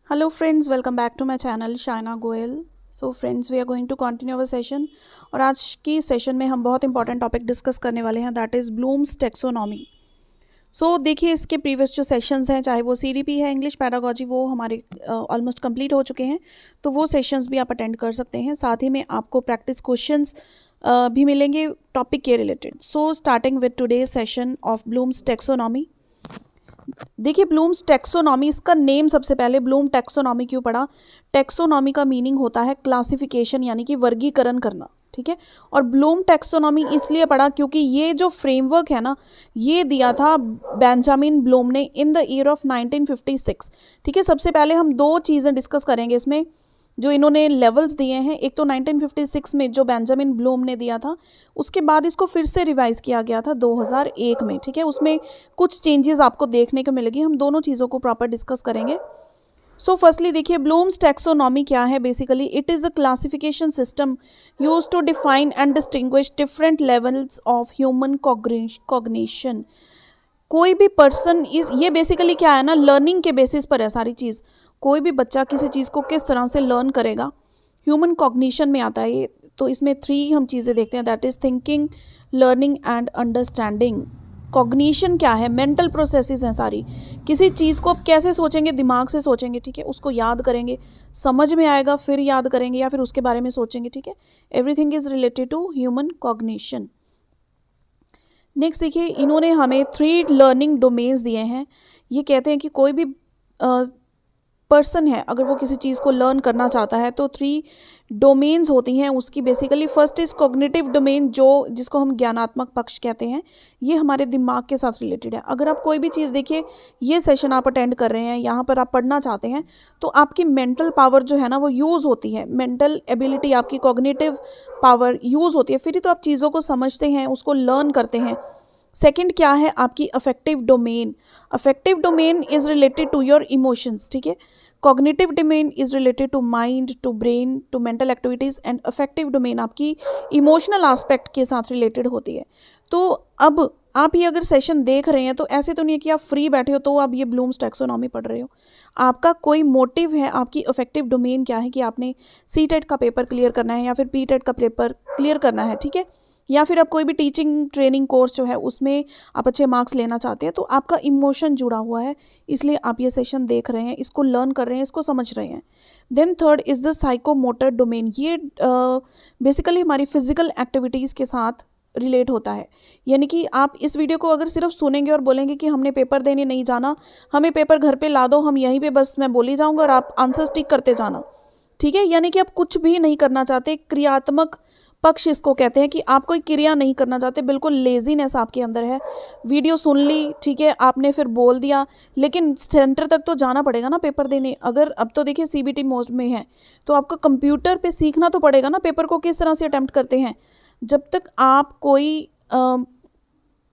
Hello friends, welcome back to my channel Shaina Goyal. So friends, we are going to continue our session और आज की session में हम बहुत इंपॉर्टेंट टॉपिक डिस्कस करने वाले हैं, दैट इज़ ब्लूम्स टेक्सोनॉमी। सो देखिए, इसके प्रीवियस जो सेशंस हैं, चाहे वो सीडीपी है, इंग्लिश पैडागोजी, वो हमारे ऑलमोस्ट कंप्लीट हो चुके हैं, तो वो सेशंस भी आप अटेंड कर सकते हैं। साथ ही में आपको प्रैक्टिस क्वेश्चंस भी मिलेंगे टॉपिक के related. So starting with today session of Bloom's taxonomy. देखिए, ब्लूम्स टेक्सोनॉमी, इसका नेम सबसे पहले ब्लूम टेक्सोनॉमी क्यों पड़ा? टेक्सोनॉमी का मीनिंग होता है क्लासिफिकेशन, यानी कि वर्गीकरण करना, ठीक है। और ब्लूम टेक्सोनॉमी इसलिए पड़ा क्योंकि ये जो फ्रेमवर्क है ना, ये दिया था बेंजामिन ब्लूम ने इन द ईयर ऑफ 1956, ठीक है। सबसे पहले हम दो चीज़ें डिस्कस करेंगे इसमें, जो इन्होंने लेवल्स दिए हैं। एक तो 1956 में जो बेंजामिन ब्लूम ने दिया था, उसके बाद इसको फिर से रिवाइज किया गया था 2001 में, ठीक है। उसमें कुछ चेंजेस आपको देखने को मिलेगी। हम दोनों चीज़ों को प्रॉपर डिस्कस करेंगे। सो फर्स्टली देखिए, ब्लूम्स टैक्सोनॉमी क्या है? Basically it is a classification system use to define and distinguish different levels of human cognition. कोई भी पर्सन इस, ये बेसिकली क्या है ना, लर्निंग के बेसिस पर है सारी चीज़। कोई भी बच्चा किसी चीज़ को किस तरह से लर्न करेगा, ह्यूमन कॉग्निशन में आता है ये। तो इसमें 3 हम चीज़ें देखते हैं, that is thinking, learning and understanding. Cognition क्या है? मेंटल प्रोसेसेस हैं सारी। किसी चीज़ को आप कैसे सोचेंगे? दिमाग से सोचेंगे, ठीक है। उसको याद करेंगे, समझ में आएगा, फिर याद करेंगे या फिर उसके बारे में सोचेंगे, ठीक है। Everything is related to human cognition. Next देखिए, इन्होंने हमें 3 लर्निंग डोमेन्स दिए हैं। ये कहते हैं कि कोई भी पर्सन है, अगर वो किसी चीज़ को लर्न करना चाहता है, तो 3 डोमेन्स होती हैं उसकी। Basically first is cognitive domain, जिसको हम ज्ञानात्मक पक्ष कहते हैं। ये हमारे दिमाग के साथ रिलेटेड है। अगर आप कोई भी चीज़, देखिए ये सेशन आप अटेंड कर रहे हैं, यहाँ पर आप पढ़ना चाहते हैं, तो आपकी मेंटल पावर जो है ना, वो यूज़ होती है। मेंटल एबिलिटी, आपकी कॉग्निटिव पावर यूज़ होती है, फिर ही तो आप चीज़ों को समझते हैं, उसको लर्न करते हैं। सेकंड क्या है? आपकी affective domain. Affective domain is related to your emotions, ठीक है। Cognitive domain is related to mind, to brain, to mental activities, and affective domain आपकी इमोशनल एस्पेक्ट के साथ रिलेटेड होती है। तो अब आप ये अगर सेशन देख रहे हैं, तो ऐसे तो नहीं है कि आप फ्री बैठे हो तो आप ये ब्लूम्स टैक्सोनॉमी पढ़ रहे हो। आपका कोई मोटिव है, आपकी अफेक्टिव डोमेन क्या है कि आपने सीटेट का पेपर क्लियर करना है या फिर पीटेट का पेपर क्लियर करना है, ठीक है। या फिर आप कोई भी टीचिंग ट्रेनिंग कोर्स जो है उसमें आप अच्छे मार्क्स लेना चाहते हैं, तो आपका इमोशन जुड़ा हुआ है, इसलिए आप ये सेशन देख रहे हैं, इसको लर्न कर रहे हैं, इसको समझ रहे हैं। Then third is the psychomotor domain. ये बेसिकली हमारी फिजिकल एक्टिविटीज़ के साथ रिलेट होता है। यानी कि आप इस वीडियो को अगर सिर्फ सुनेंगे और बोलेंगे कि हमने पेपर देने नहीं जाना, हमें पेपर घर पे ला दो, हम यहीं पे बस मैं बोली जाऊंगा और आप आंसर टिक करते जाना, ठीक है। यानी कि आप कुछ भी नहीं करना चाहते। क्रियात्मक पक्ष इसको कहते हैं कि आप कोई क्रिया नहीं करना चाहते, बिल्कुल लेजीनेस आपके अंदर है। वीडियो सुन ली, ठीक है, आपने फिर बोल दिया, लेकिन सेंटर तक तो जाना पड़ेगा ना पेपर देने। अगर अब तो देखिए सीबीटी मोड में है, तो आपको कंप्यूटर पे सीखना तो पड़ेगा ना पेपर को किस तरह से अटेम्प्ट करते हैं। जब तक आप कोई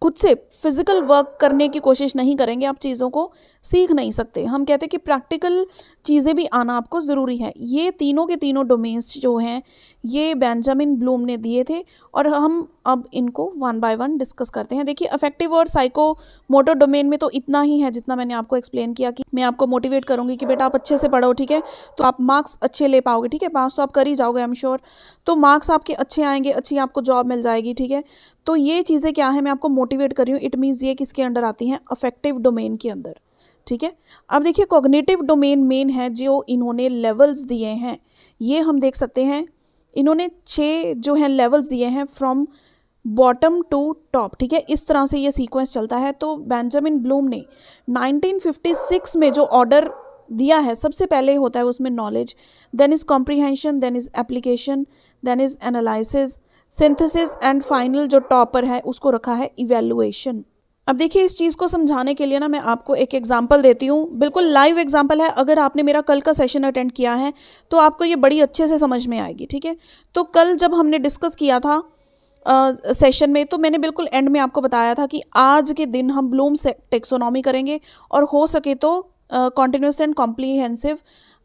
खुद से फिजिकल वर्क करने की कोशिश नहीं करेंगे, आप चीज़ों को सीख नहीं सकते। हम कहते हैं कि प्रैक्टिकल चीज़ें भी आना आपको ज़रूरी है। ये तीनों के तीनों डोमेन्स जो हैं, ये बेंजामिन ब्लूम ने दिए थे और हम अब इनको 1 बाय 1 डिस्कस करते हैं। देखिए, अफेक्टिव और साइको मोटर डोमेन में तो इतना ही है जितना मैंने आपको एक्सप्लेन किया, कि मैं आपको मोटिवेट करूँगी कि बेटा आप अच्छे से पढ़ो, ठीक है, तो आप मार्क्स अच्छे ले पाओगे, ठीक है। पास तो आप कर ही जाओगे, आई एम श्योर। तो मार्क्स आपके अच्छे आएंगे, अच्छी आपको जॉब मिल जाएगी, ठीक है। तो ये चीज़ें क्या है, मैं आपको मोटिवेट कर रही हूँ। इट मीन्स ये किसके अंडर आती हैं? अफेक्टिव डोमेन के अंदर, ठीक है। अब देखिए, कॉग्निटिव डोमेन मेन है, जो इन्होंने लेवल्स दिए हैं, ये हम देख सकते हैं। इन्होंने 6 जो है लेवल्स दिए हैं, फ्रॉम बॉटम टू टॉप, ठीक है। इस तरह से ये सीक्वेंस चलता है। तो बेंजामिन ब्लूम ने 1956 में जो ऑर्डर दिया है, सबसे पहले होता है उसमें knowledge, then is comprehension, then is application, then is analysis, synthesis, and final जो टॉपर है उसको रखा है इवैल्यूएशन। अब देखिए, इस चीज़ को समझाने के लिए ना मैं आपको एक एग्जांपल देती हूँ, बिल्कुल लाइव एग्जांपल है। अगर आपने मेरा कल का सेशन अटेंड किया है तो आपको ये बड़ी अच्छे से समझ में आएगी, ठीक है। तो कल जब हमने डिस्कस किया था सेशन में, तो मैंने बिल्कुल एंड में आपको बताया था कि आज के दिन हम ब्लूम्स टेक्सोनॉमी करेंगे और हो सके तो कॉन्टिन्यूस एंड कॉम्प्रीहेंसिव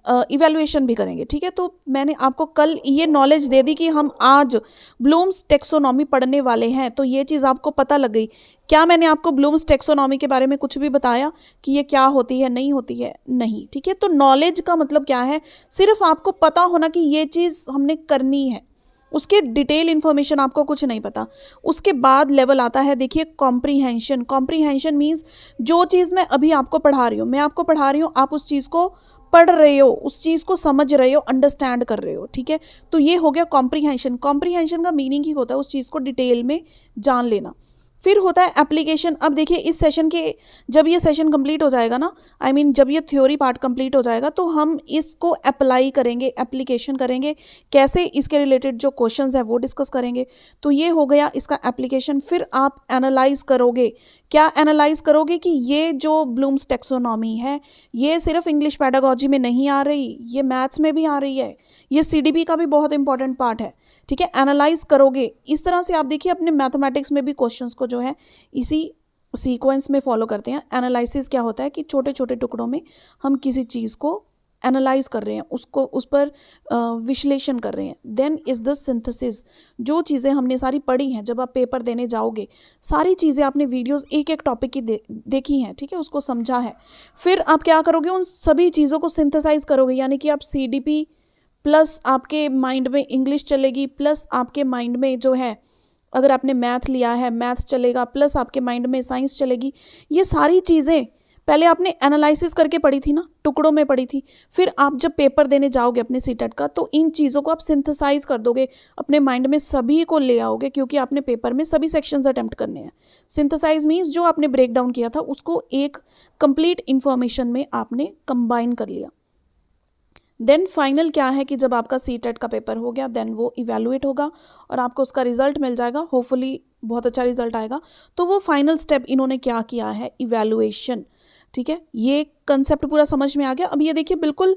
इवैल्यूएशन भी करेंगे, ठीक है। तो मैंने आपको कल ये नॉलेज दे दी कि हम आज ब्लूम्स टेक्सोनॉमी पढ़ने वाले हैं, तो ये चीज़ आपको पता लग गई। क्या मैंने आपको ब्लूम्स टेक्सोनॉमी के बारे में कुछ भी बताया कि ये क्या होती है, नहीं होती है? नहीं, ठीक है। तो नॉलेज का मतलब क्या है, सिर्फ आपको पता होना कि ये चीज़ हमने करनी है, उसके डिटेल इन्फॉर्मेशन आपको कुछ नहीं पता। उसके बाद लेवल आता है, देखिए, कॉम्प्रीहेंशन। कॉम्प्रीहेंशन मीन्स जो चीज़ मैं अभी आपको पढ़ा रही हूँ, मैं आपको पढ़ा रही हूँ, आप उस चीज़ को पढ़ रहे हो, उस चीज़ को समझ रहे हो, अंडरस्टैंड कर रहे हो, ठीक है। तो ये हो गया कॉम्प्रीहेंशन। कॉम्प्रीहेंशन का मीनिंग ही होता है उस चीज़ को डिटेल में जान लेना। फिर होता है एप्लीकेशन। अब देखिए, इस सेशन के जब ये सेशन कंप्लीट हो जाएगा ना, आई मीन जब ये थ्योरी पार्ट कंप्लीट हो जाएगा, तो हम इसको अप्लाई करेंगे, एप्लीकेशन करेंगे, कैसे इसके रिलेटेड जो क्वेश्चंस है वो डिस्कस करेंगे। तो ये हो गया इसका एप्लीकेशन। फिर आप एनालाइज करोगे। क्या एनालाइज करोगे कि ये जो ब्लूम्स टेक्सोनॉमी है, ये सिर्फ इंग्लिश पेडागोजी में नहीं आ रही, ये मैथ्स में भी आ रही है, ये सीडीपी का भी बहुत इंपॉर्टेंट पार्ट है, ठीक है। एनालाइज करोगे। इस तरह से आप देखिए अपने मैथमेटिक्स में भी क्वेश्चंस को जो है इसी सीक्वेंस में फॉलो करते हैं। एनालिसिस क्या होता है कि छोटे छोटे टुकड़ों में हम किसी चीज़ को एनालाइज कर रहे हैं, उसको उस पर विश्लेषण कर रहे हैं। Then is the synthesis. जो चीज़ें हमने सारी पढ़ी हैं, जब आप पेपर देने जाओगे, सारी चीज़ें आपने वीडियोस एक एक टॉपिक की देखी हैं, ठीक है, उसको समझा है। फिर आप क्या करोगे, उन सभी चीज़ों को सिंथेसाइज करोगे, यानी कि आप सीडीपी प्लस आपके माइंड में इंग्लिश चलेगी, प्लस आपके माइंड में जो है, अगर आपने मैथ लिया है, मैथ चलेगा, प्लस आपके माइंड में साइंस चलेगी। ये सारी चीज़ें पहले आपने एनालिसिस करके पढ़ी थी ना, टुकड़ों में पढ़ी थी। फिर आप जब पेपर देने जाओगे अपने सीटेट का, तो इन चीज़ों को आप सिंथेसाइज कर दोगे, अपने माइंड में सभी को ले आओगे, क्योंकि आपने पेपर में सभी सेक्शंस अटेम्प्ट करने हैं। सिंथेसाइज मीन्स जो आपने ब्रेक डाउन किया था उसको एक कंप्लीट इंफॉर्मेशन में आपने कंबाइन कर लिया। देन फाइनल क्या है कि जब आपका सीटेट का पेपर हो गया, देन वो इवैल्यूएट होगा और आपको उसका रिजल्ट मिल जाएगा। होपफुली बहुत अच्छा रिजल्ट आएगा। तो वो फाइनल स्टेप इन्होंने क्या किया है, इवैल्यूएशन, ठीक है। ये कंसेप्ट पूरा समझ में आ गया। अब ये देखिए, बिल्कुल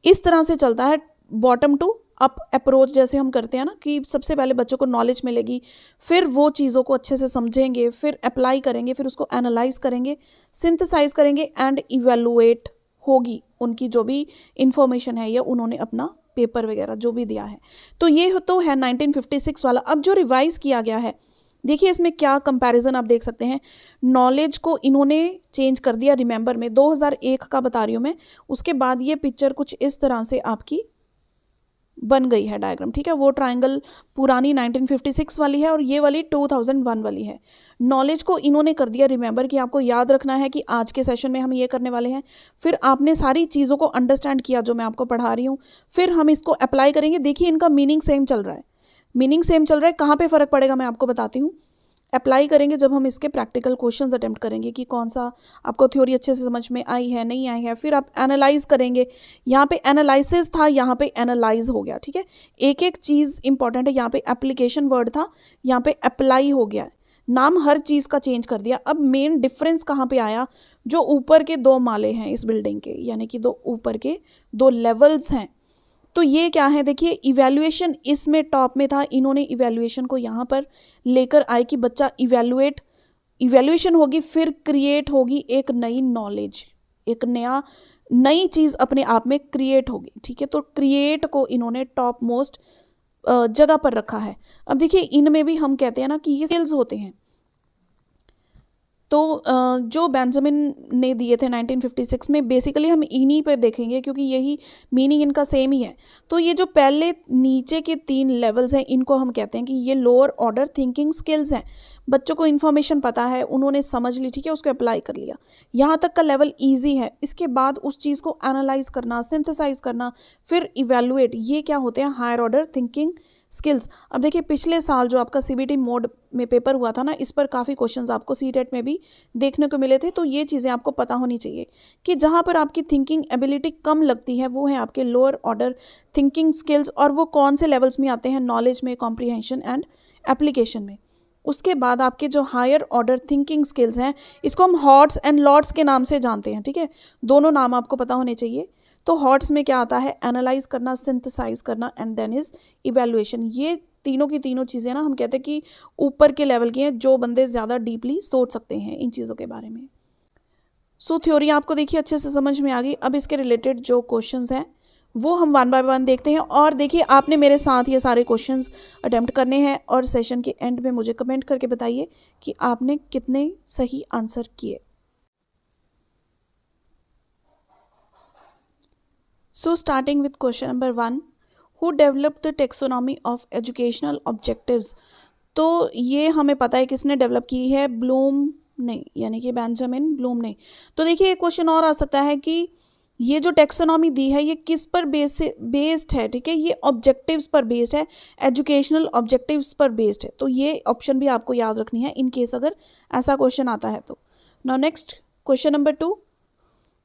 इस तरह से चलता है, बॉटम टू अप अप्रोच जैसे हम करते हैं ना, कि सबसे पहले बच्चों को नॉलेज मिलेगी, फिर वो चीज़ों को अच्छे से समझेंगे, फिर अप्लाई करेंगे, फिर उसको एनालाइज करेंगे, सिंथेसाइज करेंगे एंड इवैल्यूएट होगी उनकी जो भी इंफॉर्मेशन है या उन्होंने अपना पेपर वगैरह जो भी दिया है। तो ये तो है 1956 वाला। अब जो रिवाइज किया गया है, देखिए इसमें क्या कंपैरिजन आप देख सकते हैं। नॉलेज को इन्होंने चेंज कर दिया, रिमेंबर में 2001 का बता रही हूँ मैं। उसके बाद ये पिक्चर कुछ इस तरह से आपकी बन गई है डायग्राम, ठीक है। वो ट्रायंगल पुरानी 1956 वाली है और ये वाली 2001 वाली है। नॉलेज को इन्होंने कर दिया रिमेंबर, कि आपको याद रखना है कि आज के सेशन में हम ये करने वाले हैं। फिर आपने सारी चीज़ों को अंडरस्टैंड किया जो मैं आपको पढ़ा रही हूँ, फिर हम इसको अप्लाई करेंगे। देखिए इनका मीनिंग सेम चल रहा है, मीनिंग सेम चल रहा है। कहाँ पे फ़र्क पड़ेगा मैं आपको बताती हूँ। अप्लाई करेंगे जब हम इसके प्रैक्टिकल क्वेश्चंस अटेम्प्ट करेंगे कि कौन सा आपको थ्योरी अच्छे से समझ में आई है, नहीं आई है। फिर आप एनालाइज करेंगे। यहाँ पे एनालिसिस था, यहाँ पे एनालाइज हो गया, ठीक है। एक एक चीज़ इंपॉर्टेंट है। यहाँ पे एप्लीकेशन वर्ड था, यहाँ पे अप्लाई हो गया। नाम हर चीज़ का चेंज कर दिया। अब मेन डिफरेंस कहाँ पे आया, जो ऊपर के 2 माले हैं इस बिल्डिंग के, यानी कि 2 ऊपर के 2 लेवल्स हैं। तो ये क्या है, देखिए इवैल्यूएशन इसमें टॉप में था, इन्होंने इवैल्यूएशन को यहाँ पर लेकर आए कि बच्चा इवैल्यूएशन होगी, फिर क्रिएट होगी एक नई नॉलेज, एक नई चीज़ अपने आप में क्रिएट होगी, ठीक है। तो क्रिएट को इन्होंने टॉप मोस्ट जगह पर रखा है। अब देखिए इनमें भी हम कहते हैं ना कि ये स्किल्स होते हैं। तो जो बेंजामिन ने दिए थे 1956 में, बेसिकली हम इन्हीं पर देखेंगे क्योंकि यही मीनिंग इनका सेम ही है। तो ये जो पहले नीचे के 3 लेवल्स हैं, इनको हम कहते हैं कि ये लोअर ऑर्डर थिंकिंग स्किल्स हैं। बच्चों को इन्फॉर्मेशन पता है, उन्होंने समझ ली, ठीक है, उसको अप्लाई कर लिया, यहाँ तक का लेवल ईजी है। इसके बाद उस चीज़ को एनालाइज करना, सिंथेसाइज करना, फिर इवैल्यूएट, ये क्या होते हैं, हायर ऑर्डर थिंकिंग स्किल्स। अब देखिए पिछले साल जो आपका सीबीटी मोड में पेपर हुआ था ना, इस पर काफ़ी क्वेश्चंस आपको सीटेट में भी देखने को मिले थे। तो ये चीज़ें आपको पता होनी चाहिए कि जहाँ पर आपकी थिंकिंग एबिलिटी कम लगती है वो है आपके लोअर ऑर्डर थिंकिंग स्किल्स, और वो कौन से लेवल्स में आते हैं, नॉलेज में, कॉम्प्रीहेंशन एंड एप्लीकेशन में। उसके बाद आपके जो हायर ऑर्डर थिंकिंग स्किल्स हैं, इसको हम हॉट्स एंड लॉट्स के नाम से जानते हैं, ठीक है। दोनों नाम आपको पता होने चाहिए। तो हॉट्स में क्या आता है, एनालाइज करना, सिंथेसाइज करना एंड देन इज इवैल्यूएशन। ये तीनों की तीनों चीज़ें ना हम कहते हैं कि ऊपर के लेवल की हैं, जो बंदे ज़्यादा डीपली सोच सकते हैं इन चीज़ों के बारे में। सो थ्योरी आपको देखिए अच्छे से समझ में आ गई। अब इसके रिलेटेड जो क्वेश्चंस हैं वो हम वन बाय वन देखते हैं। और देखिए आपने मेरे साथ ये सारे क्वेश्चंस अटेम्प्ट करने हैं और सेशन के एंड में मुझे कमेंट करके बताइए कि आपने कितने सही आंसर किए। So starting with question number 1, who developed the taxonomy of educational objectives. तो ये हमें पता है किसने डेवलप की है, ब्लूम ने, यानी कि बेंजामिन ब्लूम ने। तो देखिए एक क्वेश्चन और आ सकता है कि ये जो टेक्सोनॉमी दी है ये किस पर बेस्ड है, ठीक है, ये ऑब्जेक्टिव्स पर बेस्ड है, एजुकेशनल ऑब्जेक्टिव्स पर बेस्ड है। तो ये ऑप्शन भी आपको याद रखनी है इन केस अगर ऐसा क्वेश्चन आता है तो। Now next question number 2,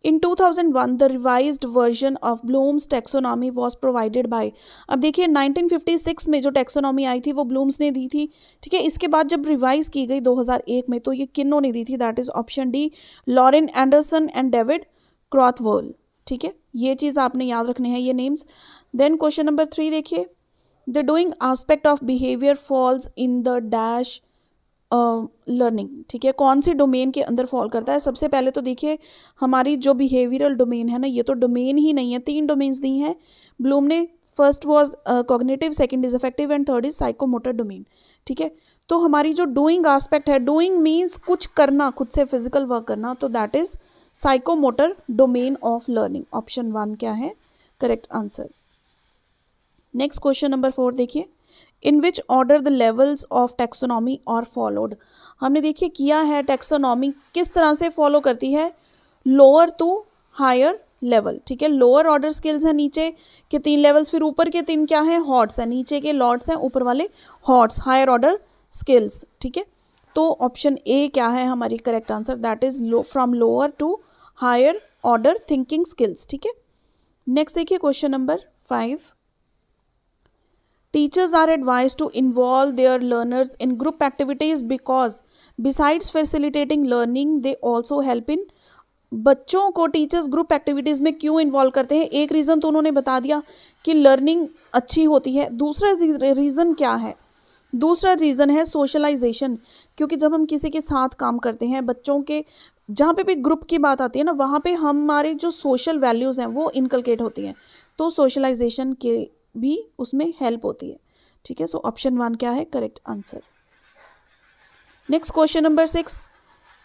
in 2001 the revised version of Bloom's taxonomy was provided by. अब देखिए 1956 में जो टेक्सोनॉमी आई थी वो ब्लूम्स ने दी थी, ठीक है। इसके बाद जब रिवाइज की गई 2001 में तो ये किन्नों ने दी थी, that is option D, Lorin Anderson and David Krathwohl, ठीक है। ये चीज़ आपने याद रखने हैं ये नेम्स। देन क्वेश्चन नंबर 3 देखिए, the doing aspect of behaviour falls in the dash learning, ठीक है, कौन सी डोमेन के अंदर फॉल करता है। सबसे पहले तो देखिए हमारी जो बिहेवियरल डोमेन है ना, ये तो डोमेन ही नहीं है, 3 डोमेन्स दी हैं ब्लूम ने। First was cognitive, second is affective and third is psychomotor domain, ठीक है। तो हमारी जो डूइंग आस्पेक्ट है, डूइंग मीन्स कुछ करना, खुद से फिजिकल वर्क करना, तो that is psychomotor domain of learning. Option 1 क्या है correct answer. Next question number 4 देखिए, in which order the levels of taxonomy are followed. हमने देखिए किया है टेक्सोनॉमी किस तरह से फॉलो करती है, लोअर टू हायर लेवल, ठीक है। लोअर ऑर्डर स्किल्स हैं, नीचे के 3 लेवल्स, फिर ऊपर के 3 क्या है, हॉट्स हैं, नीचे के लॉर्ड्स हैं, ऊपर वाले हॉट्स, हायर ऑर्डर स्किल्स, ठीक है। तो ऑप्शन ए क्या है हमारी correct answer, that is from lower to higher order thinking skills, ठीक है। नेक्स्ट देखिए question number 5, teachers are advise to involve their learners in group activities because besides facilitating learning they also help in. बच्चों को teachers group activities में क्यों involve करते हैं, एक रीज़न तो उन्होंने बता दिया कि लर्निंग अच्छी होती है, दूसरा रीज़न क्या है, दूसरा रीज़न है सोशलाइजेशन, क्योंकि जब हम किसी के साथ काम करते हैं, बच्चों के जहाँ पे भी ग्रुप की बात आती है ना, वहाँ पे हमारे जो सोशल वैल्यूज़ हैं वो इनकलकेट होती हैं, तो सोशलाइजेशन के भी उसमें हेल्प होती है, ठीक है। सो ऑप्शन 1 क्या है correct answer. Next question number 6,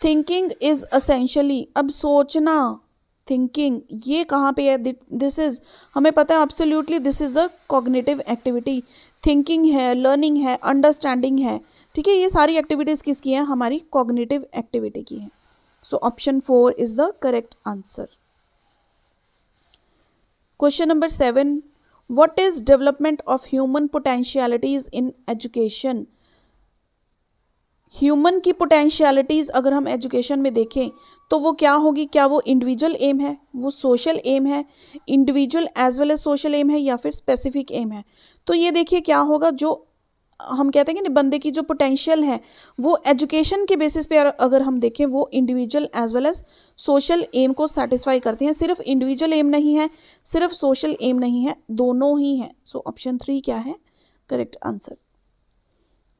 thinking is essentially, अब सोचना, थिंकिंग ये कहाँ पे है, दिस इज, हमें पता है absolutely this is a cognitive activity, thinking है, लर्निंग है, अंडरस्टैंडिंग है, ठीक है। ये सारी एक्टिविटीज किसकी हैं, हमारी कॉग्निटिव एक्टिविटी की है। So option 4 is the correct answer. Question number 7, what is development of human potentialities in education. Human की पोटेंशियलिटीज़ अगर हम एजुकेशन में देखें तो वो क्या होगी, क्या वो इंडिविजुअल एम है, वो सोशल एम है, individual as well as social aim है, या फिर स्पेसिफिक एम है। तो ये देखिए क्या होगा, जो हम कहते हैं कि बंदे की जो पोटेंशियल है वो एजुकेशन के बेसिस पे अगर हम देखें वो individual as well as social aim को सेटिस्फाई करते हैं। सिर्फ इंडिविजुअल एम नहीं है, सिर्फ सोशल एम नहीं है, दोनों ही है। सो ऑप्शन 3 क्या है correct answer.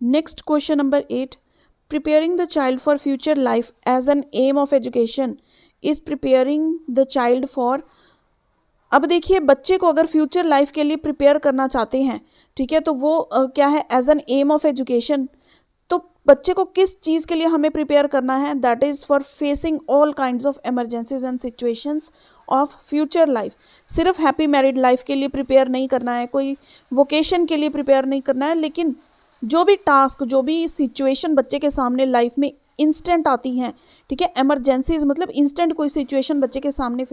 Next question number 8, preparing the child for future life as an aim of education is preparing the child for। अब देखिए बच्चे को अगर फ्यूचर लाइफ के लिए प्रिपेयर करना चाहते हैं, ठीक है, तो वो क्या है, as an aim of education. तो बच्चे को किस चीज़ के लिए हमें प्रिपेयर करना है, that is for facing all kinds of emergencies and situations of future life. सिर्फ हैप्पी मैरिड लाइफ के लिए प्रिपेयर नहीं करना है, कोई वोकेशन के लिए प्रिपेयर नहीं करना है, लेकिन जो भी टास्क, जो भी सिचुएशन बच्चे के सामने लाइफ में इंस्टेंट आती हैं, ठीक है, इमरजेंसीज मतलब इंस्टेंट कोई सिचुएशन बच्चे के सामने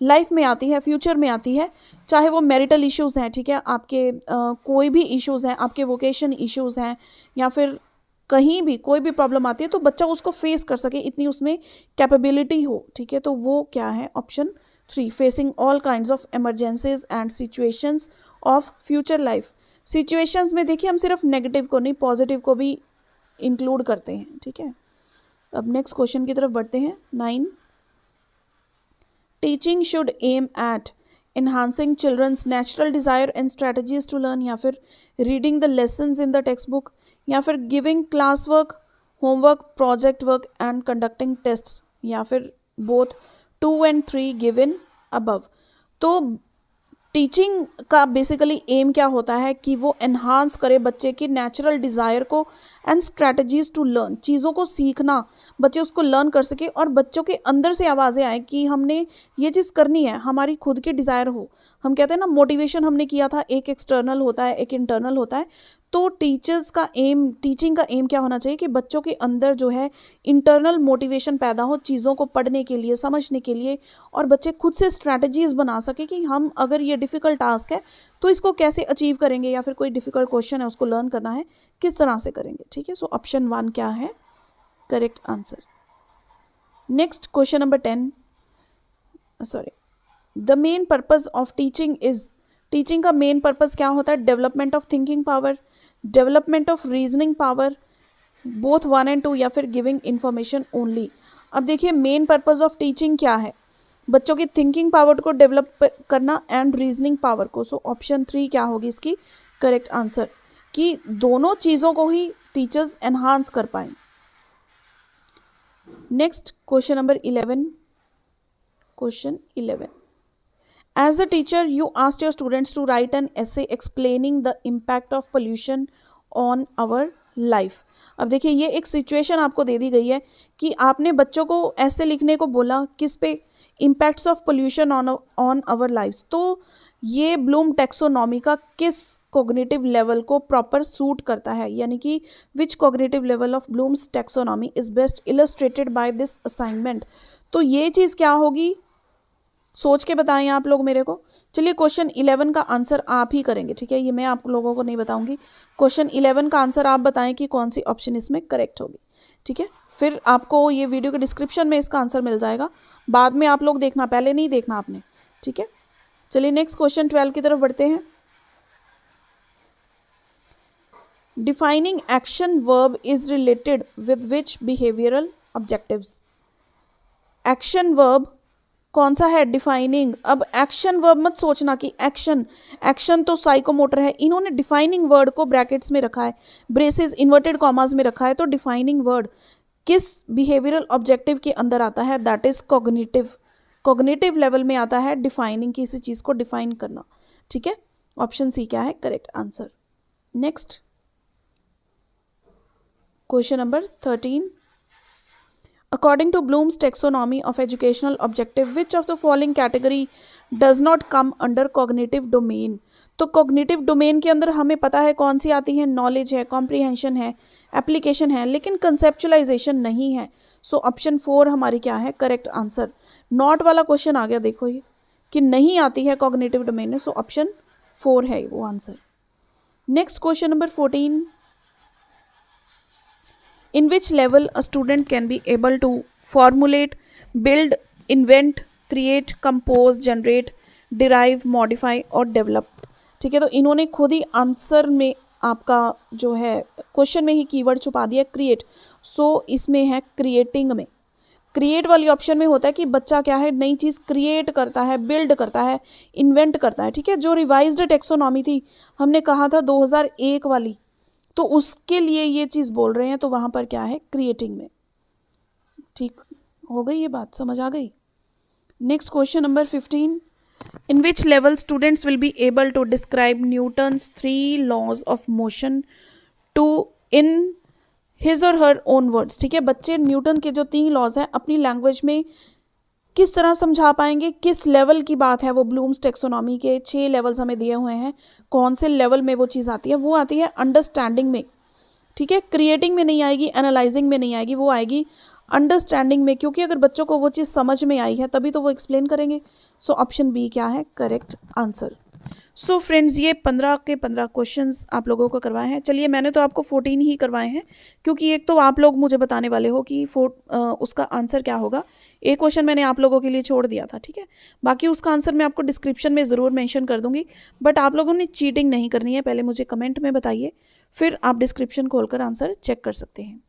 लाइफ में आती है, फ्यूचर में आती है, चाहे वो मैरिटल इश्यूज़ हैं, ठीक है, आपके कोई भी इश्यूज़ हैं, आपके वोकेशन इश्यूज़ हैं, या फिर कहीं भी कोई भी प्रॉब्लम आती है तो बच्चा उसको फेस कर सके, इतनी उसमें कैपेबिलिटी हो, ठीक है। तो वो क्या है option 3, facing all kinds of emergencies and situations of future life. Situations में देखिए हम सिर्फ नेगेटिव को नहीं, पॉजिटिव को भी इंक्लूड करते हैं, ठीक है। अब नेक्स्ट क्वेश्चन की तरफ बढ़ते हैं। 9, teaching should aim at enhancing children's natural desire and strategies to learn, या फिर reading the lessons in the text book, या फिर giving class work, homework, project work and conducting test. या फिर बोथ 2 and 3 गिवन अबव। तो teaching का basically aim क्या होता है कि वो एनहांस करे बच्चे की नेचुरल डिज़ायर को एंड स्ट्रैटेजीज टू लर्न, चीज़ों को सीखना, बच्चे उसको लर्न कर सके और बच्चों के अंदर से आवाज़ें आए कि हमने ये चीज़ करनी है, हमारी खुद की डिज़ायर हो। हम कहते हैं ना मोटिवेशन हमने किया था, एक एक्सटर्नल होता है एक इंटरनल होता है। तो टीचर्स का एम, टीचिंग का एम क्या होना चाहिए कि बच्चों के अंदर जो है इंटरनल मोटिवेशन पैदा हो चीज़ों को पढ़ने के लिए, समझने के लिए, और बच्चे खुद से स्ट्रैटेजीज बना सके कि हम अगर ये डिफ़िकल्ट टास्क है तो इसको कैसे अचीव करेंगे, या फिर कोई डिफ़िकल्ट क्वेश्चन है उसको लर्न करना है किस तरह से करेंगे। ठीक है, सो ऑप्शन 1 क्या है correct answer. Next question number 10, sorry, the main purpose of teaching is, teaching का मेन पर्पज़ क्या होता है? Development of thinking power, development of reasoning power, both 1 and 2, या फिर गिविंग इंफॉर्मेशन ओनली। अब देखिए मेन पर्पज़ ऑफ टीचिंग क्या है? बच्चों की थिंकिंग पावर को डेवलप करना एंड रीजनिंग पावर को। सो ऑप्शन 3 क्या होगी इसकी करेक्ट आंसर, कि दोनों चीज़ों को ही टीचर्स एनहांस कर पाएँ। Next question number 11, question 11, as a teacher you asked your students to write an essay explaining the impact of pollution on our life। अब देखिए ये एक सिचुएशन आपको दे दी गई है कि आपने बच्चों को ऐसे लिखने को बोला किस पे, impacts of pollution on our lives. तो ये ब्लूम टेक्सोनॉमी का किस कॉग्निटिव लेवल को प्रॉपर सूट करता है, यानी कि which cognitive level of Bloom's taxonomy is best illustrated by this assignment. तो ये चीज़ क्या होगी सोच के बताएं आप लोग मेरे को। चलिए क्वेश्चन 11 का आंसर आप ही करेंगे, ठीक है, ये मैं आप लोगों को नहीं बताऊंगी। क्वेश्चन 11 का आंसर आप बताएं कि कौन सी ऑप्शन इसमें करेक्ट होगी, ठीक है। फिर आपको ये वीडियो के डिस्क्रिप्शन में इसका आंसर मिल जाएगा, बाद में आप लोग देखना, पहले नहीं देखना आपने, ठीक है। चलिए नेक्स्ट क्वेश्चन 12 की तरफ बढ़ते हैं। Defining action verb is related with which behavioural objectives. Action verb कौन सा है? डिफाइनिंग। अब एक्शन वर्ब मत सोचना कि एक्शन तो साइकोमोटर है, इन्होंने डिफाइनिंग वर्ड को ब्रैकेट्स में रखा है, ब्रेसेस इन्वर्टेड कॉमास में रखा है। तो डिफाइनिंग वर्ड किस बिहेवियरल ऑब्जेक्टिव के अंदर आता है? That is cognitive. Cognitive level में आता है डिफाइनिंग, किसी चीज को डिफाइन करना, ठीक है। ऑप्शन सी क्या है correct answer. Next question number 13, according to Bloom's taxonomy of educational objective, which of the following category does not come under cognitive domain? तो cognitive domain के अंदर हमें पता है कौन सी आती है, नॉलेज है, कॉम्प्रीहेंशन है, एप्लीकेशन है, लेकिन कंसेप्चुलाइजेशन नहीं है। सो ऑप्शन 4 हमारी क्या है करेक्ट आंसर। नॉट वाला क्वेश्चन आ गया, देखो ये कि नहीं आती है कॉग्निटिव डोमेन में, सो ऑप्शन 4 है वो answer. Next question number 14, in which level a student can be able to formulate, build, invent, create, compose, generate, derive, modify और develop। ठीक है, तो इन्होंने खुद ही आंसर में आपका जो है क्वेश्चन में ही कीवर्ड छुपा दिया क्रिएट। सो इसमें है क्रिएटिंग में, क्रिएट वाली ऑप्शन में होता है कि बच्चा क्या है नई चीज़ क्रिएट करता है, बिल्ड करता है, इन्वेंट करता है, ठीक है। जो रिवाइज्ड टेक्सोनॉमी थी हमने कहा था 2001 वाली, तो उसके लिए ये चीज़ बोल रहे हैं, तो वहाँ पर क्या है क्रिएटिंग में। ठीक हो गई ये बात, समझ आ गई। Next question number 15, in which level students will be able to describe Newton's 3 laws of motion to in his or her own words. ठीक है, बच्चे न्यूटन के जो 3 लॉज हैं अपनी लैंग्वेज में किस तरह समझा पाएंगे, किस लेवल की बात है वो। ब्लूम्स टेक्सोनॉमी के 6 लेवल्स हमें दिए हुए हैं, कौन से लेवल में वो चीज़ आती है? वो आती है अंडरस्टैंडिंग में, ठीक है। क्रिएटिंग में नहीं आएगी, एनालाइजिंग में नहीं आएगी, वो आएगी अंडरस्टैंडिंग में, क्योंकि अगर बच्चों को वो चीज़ समझ में आई है तभी तो वो एक्सप्लेन करेंगे। सो ऑप्शन बी क्या है करेक्ट आंसर। सो फ्रेंड्स ये 15 के 15 क्वेश्चंस आप लोगों को करवाए हैं। चलिए मैंने तो आपको 14 ही करवाए हैं, क्योंकि एक तो आप लोग मुझे बताने वाले हो कि उसका आंसर क्या होगा। एक क्वेश्चन मैंने आप लोगों के लिए छोड़ दिया था, ठीक है। बाकी उसका आंसर मैं आपको डिस्क्रिप्शन में ज़रूर मेंशन कर दूंगी, बट आप लोगों ने चीटिंग नहीं करनी है, पहले मुझे कमेंट में बताइए, फिर आप डिस्क्रिप्शन खोलकर आंसर चेक कर सकते हैं।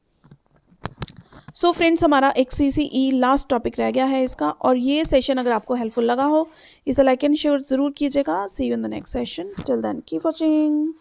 सो फ्रेंड्स हमारा एक CCE लास्ट टॉपिक रह गया है इसका, और ये सेशन अगर आपको हेल्पफुल लगा हो इसे लाइक एंड शेयर ज़रूर कीजिएगा। See you in the next session, till then keep watching.